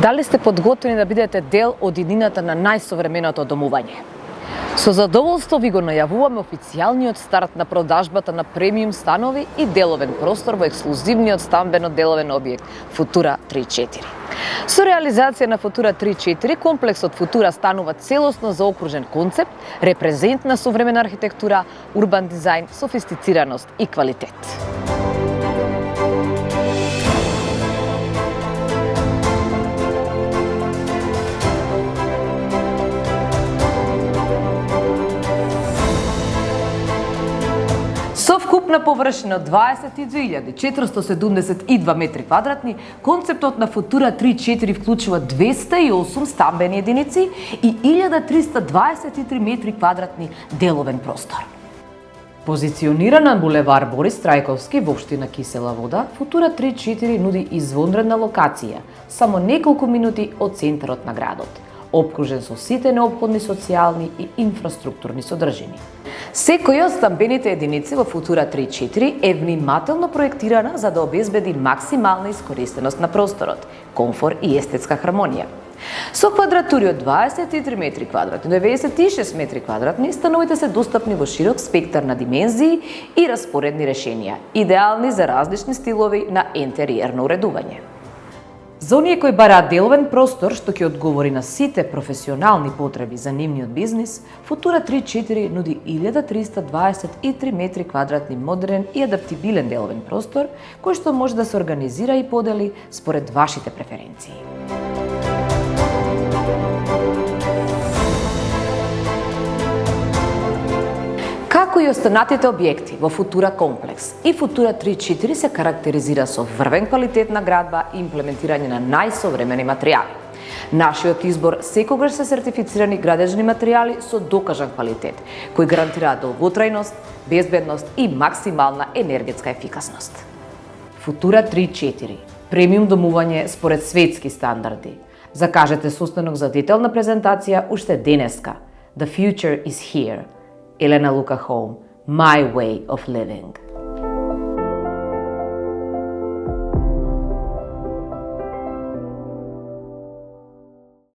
Дали сте подготвени да бидете дел од иднината на најсовременото домување? Со задоволство ви го најавуваме официјалниот старт на продажбата на премиум станови и деловен простор во ексклузивниот стамбено-деловен објект Футура 34. Со реализација на Футура 34, комплексот Футура станува целосно заокружен концепт, репрезент на современа архитектура, урбан дизајн, софистицираност и квалитет. Со вкупна површина од 22.472 метри квадратни, концептот на Футура 34 вклучува 208 стамбени единици и 1323 метри квадратни деловен простор. Позиционирана на булевар Борис Трајковски во општина Кисела Вода, Футура 34 нуди извонредна локација, само неколку минути од центарот на градот, обкружен со сите неопходни социјални и инфраструктурни содржини. Секоја од стамбените единици во Футура 34 е внимателно проектирана за да обезбеди максимална искористеност на просторот, комфор и естетска хармонија. Со квадратури од 23 метри квадратни до 96 метри квадратни, становите се достапни во широк спектар на димензии и распоредни решенија, идеални за различни стилови на интериерно уредување. За оние кои бараат деловен простор што ќе одговори на сите професионални потреби за нивниот бизнис, Футура 34 нуди 1323 метри квадратни модерен и адаптибилен деловен простор, кој што може да се организира и подели според вашите преференции. Како и останатите објекти во Футура комплекс, и Футура 34 се карактеризира со врвен квалитет на градба и имплементирање на најсовремени материјали. Нашиот избор секогаш се сертифицирани градежни материјали со докажан квалитет, кои гарантираат долготрајност, безбедност и максимална енергетска ефикасност. Футура 34. Премиум домување според светски стандарди. Закажете состанок за детална презентација уште денеска. The future is here. Елена Лука Home, My Way of Living.